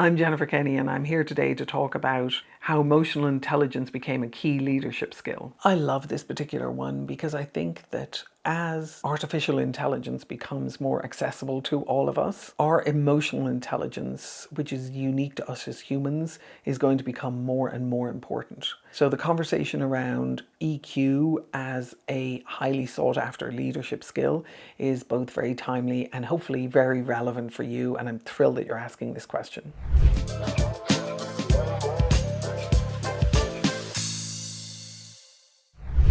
I'm Jennifer Kenny, and I'm here today to talk about how emotional intelligence became a key leadership skill. I love this particular one because I think that as artificial intelligence becomes more accessible to all of us, our emotional intelligence, which is unique to us as humans, is going to become more and more important. So the conversation around EQ as a highly sought after leadership skill is both very timely and hopefully very relevant for you, and I'm thrilled that you're asking this question.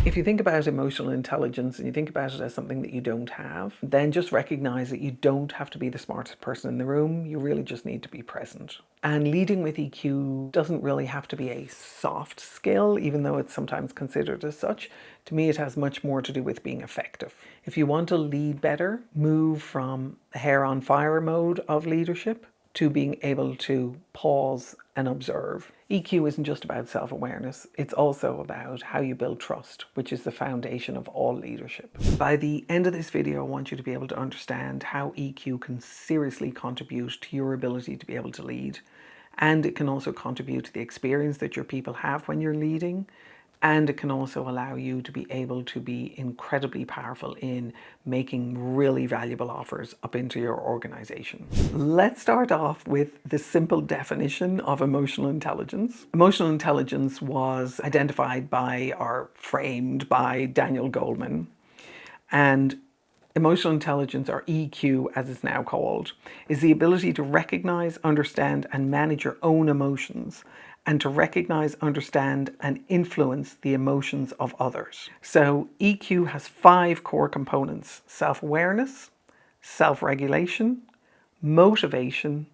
If you think about emotional intelligence and you think about it as something that you don't have, then just recognize that you don't have to be the smartest person in the room. You really just need to be present. And leading with EQ doesn't really have to be a soft skill, even though it's sometimes considered as such. To me, it has much more to do with being effective. If you want to lead better, move from hair on fire mode of leadership to being able to pause and observe. EQ isn't just about self-awareness, it's also about how you build trust, which is the foundation of all leadership. By the end of this video, I want you to be able to understand how EQ can seriously contribute to your ability to be able to lead. And it can also contribute to the experience that your people have when you're leading. And it can also allow you to be able to be incredibly powerful in making really valuable offers up into your organization. Let's start off with the simple definition of emotional intelligence. Emotional intelligence was identified by or framed by Daniel Goleman. And emotional intelligence, or EQ as it's now called, is the ability to recognize, understand, and manage your own emotions, and to recognize, understand, and influence the emotions of others. So EQ has 5 core components: self-awareness, self-regulation, motivation,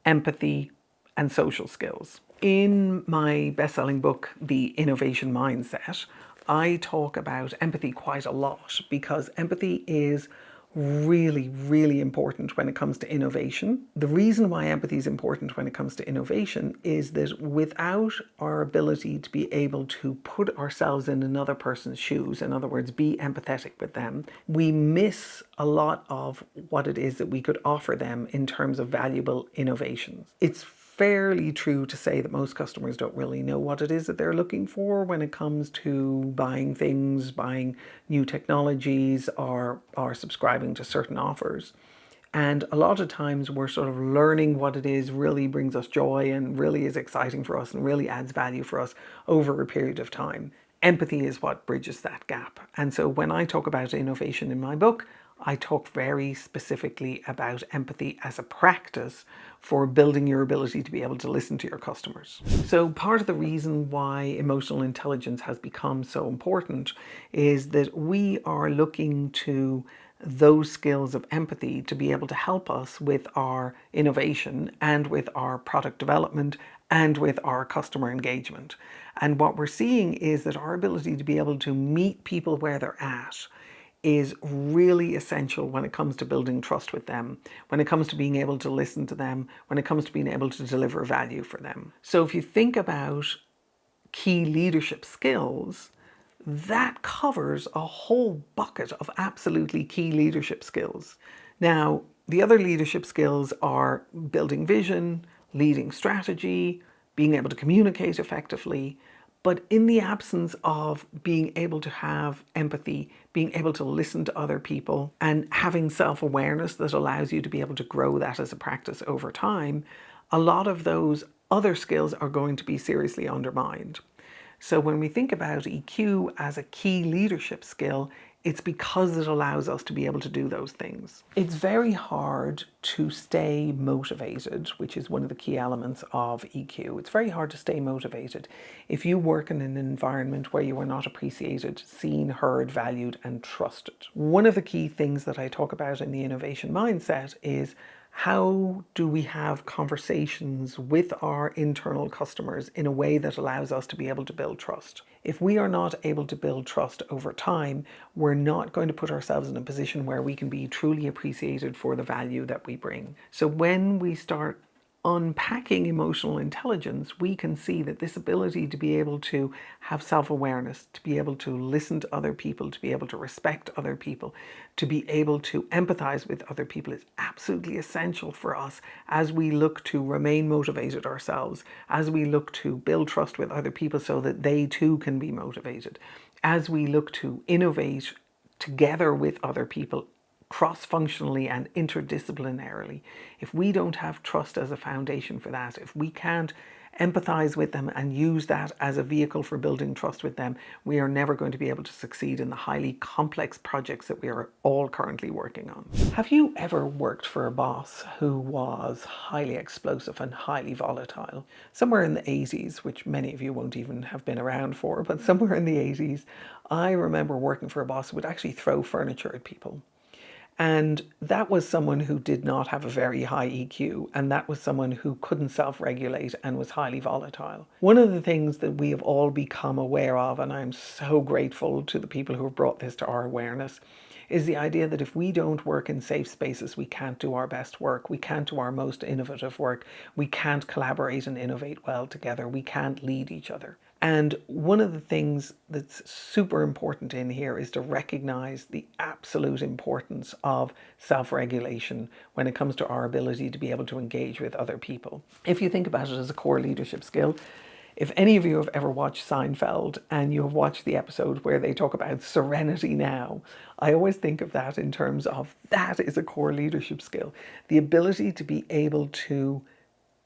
empathy, and social skills. In my best-selling book, The Innovation Mindset, I talk about empathy quite a lot because empathy is really, really important when it comes to innovation. The reason why empathy is important when it comes to innovation is that without our ability to be able to put ourselves in another person's shoes, in other words, be empathetic with them, we miss a lot of what it is that we could offer them in terms of valuable innovations. It's fairly true to say that most customers don't really know what it is that they're looking for when it comes to buying things, buying new technologies, or subscribing to certain offers. And a lot of times we're sort of learning what it is really brings us joy and really is exciting for us and really adds value for us over a period of time. Empathy is what bridges that gap. And so when I talk about innovation in my book, I talk very specifically about empathy as a practice for building your ability to be able to listen to your customers. So part of the reason why emotional intelligence has become so important is that we are looking to those skills of empathy to be able to help us with our innovation and with our product development and with our customer engagement. And what we're seeing is that our ability to be able to meet people where they're at is really essential when it comes to building trust with them, when it comes to being able to listen to them, when it comes to being able to deliver value for them. So if you think about key leadership skills, that covers a whole bucket of absolutely key leadership skills. Now, the other leadership skills are building vision, leading strategy, being able to communicate effectively. But in the absence of being able to have empathy, being able to listen to other people, and having self-awareness that allows you to be able to grow that as a practice over time, a lot of those other skills are going to be seriously undermined. So when we think about EQ as a key leadership skill, it's because it allows us to be able to do those things. It's very hard to stay motivated, which is one of the key elements of EQ. It's very hard to stay motivated if you work in an environment where you are not appreciated, seen, heard, valued, and trusted. One of the key things that I talk about in the innovation mindset is how do we have conversations with our internal customers in a way that allows us to be able to build trust? If we are not able to build trust over time, we're not going to put ourselves in a position where we can be truly appreciated for the value that we bring. So when we start unpacking emotional intelligence, we can see that this ability to be able to have self-awareness, to be able to listen to other people, to be able to respect other people, to be able to empathize with other people is absolutely essential for us as we look to remain motivated ourselves, as we look to build trust with other people so that they too can be motivated, as we look to innovate together with other people cross-functionally and interdisciplinarily. If we don't have trust as a foundation for that, if we can't empathize with them and use that as a vehicle for building trust with them, we are never going to be able to succeed in the highly complex projects that we are all currently working on. Have you ever worked for a boss who was highly explosive and highly volatile? Somewhere in the 80s, which many of you won't even have been around for, but somewhere in the 80s, I remember working for a boss who would actually throw furniture at people. And that was someone who did not have a very high EQ, and that was someone who couldn't self-regulate and was highly volatile. One of the things that we have all become aware of, and I'm so grateful to the people who have brought this to our awareness, is the idea that if we don't work in safe spaces, we can't do our best work, we can't do our most innovative work, we can't collaborate and innovate well together, we can't lead each other. And one of the things that's super important in here is to recognize the absolute importance of self-regulation when it comes to our ability to be able to engage with other people. If you think about it as a core leadership skill, if any of you have ever watched Seinfeld and you have watched the episode where they talk about serenity now, I always think of that in terms of that is a core leadership skill. The ability to be able to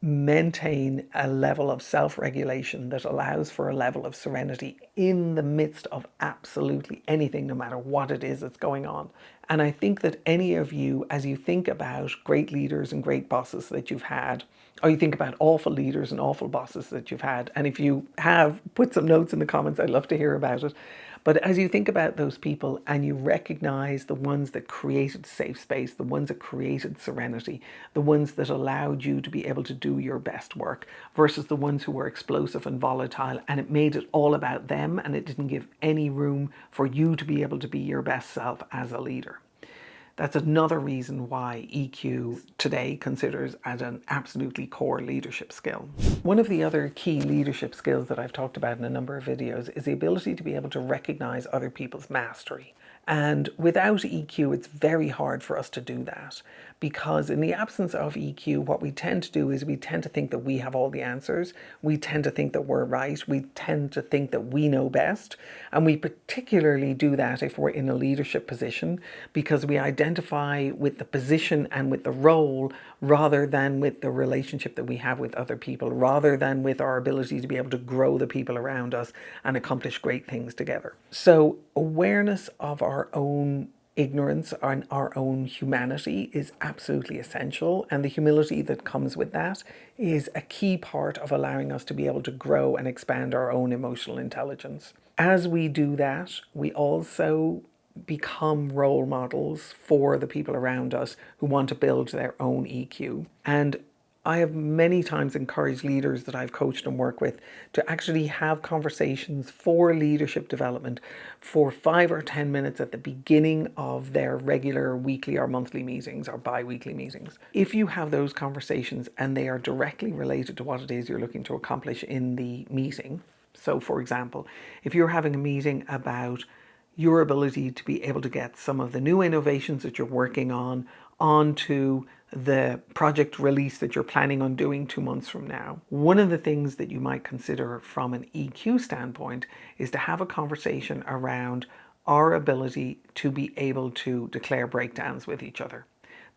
maintain a level of self-regulation that allows for a level of serenity in the midst of absolutely anything, no matter what it is that's going on. And I think that any of you, as you think about great leaders and great bosses that you've had, or you think about awful leaders and awful bosses that you've had, and if you have, put some notes in the comments, I'd love to hear about it. But as you think about those people and you recognize the ones that created safe space, the ones that created serenity, the ones that allowed you to be able to do your best work versus the ones who were explosive and volatile, and it made it all about them and it didn't give any room for you to be able to be your best self as a leader. That's another reason why EQ today considers as an absolutely core leadership skill. One of the other key leadership skills that I've talked about in a number of videos is the ability to be able to recognize other people's mastery. And without EQ, it's very hard for us to do that, because in the absence of EQ, what we tend to do is we tend to think that we have all the answers. We tend to think that we're right. We tend to think that we know best. And we particularly do that if we're in a leadership position, because we identify with the position and with the role rather than with the relationship that we have with other people, rather than with our ability to be able to grow the people around us and accomplish great things together. So awareness of our own ignorance and our own humanity is absolutely essential, and the humility that comes with that is a key part of allowing us to be able to grow and expand our own emotional intelligence. As we do that, we also become role models for the people around us who want to build their own EQ. And I have many times encouraged leaders that I've coached and worked with to actually have conversations for leadership development for 5 or 10 minutes at the beginning of their regular weekly or monthly meetings or bi-weekly meetings. If you have those conversations and they are directly related to what it is you're looking to accomplish in the meeting. So for example, if you're having a meeting about your ability to be able to get some of the new innovations that you're working on onto the project release that you're planning on doing 2 months from now. One of the things that you might consider from an EQ standpoint is to have a conversation around our ability to be able to declare breakdowns with each other.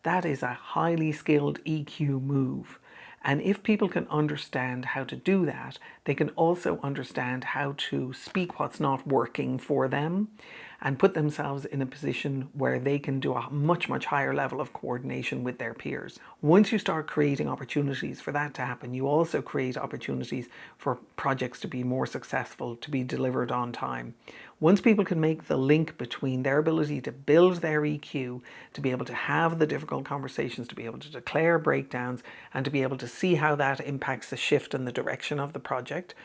That is a highly skilled EQ move. And if people can understand how to do that, they can also understand how to speak what's not working for them and put themselves in a position where they can do a much, much higher level of coordination with their peers. Once you start creating opportunities for that to happen, you also create opportunities for projects to be more successful, to be delivered on time. Once people can make the link between their ability to build their EQ, to be able to have the difficult conversations, to be able to declare breakdowns, and to be able to see how that impacts the shift in the direction of the project,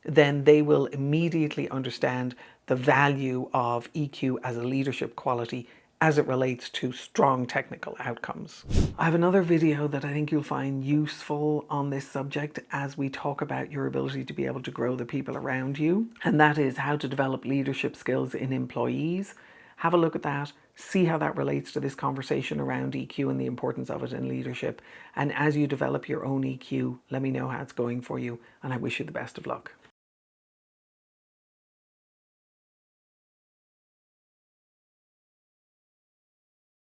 then they will immediately understand the value of EQ as a leadership quality as it relates to strong technical outcomes. I have another video that I think you'll find useful on this subject as we talk about your ability to be able to grow the people around you, and that is how to develop leadership skills in employees. Have a look at that, see how that relates to this conversation around EQ and the importance of it in leadership. And as you develop your own EQ, let me know how it's going for you, and I wish you the best of luck.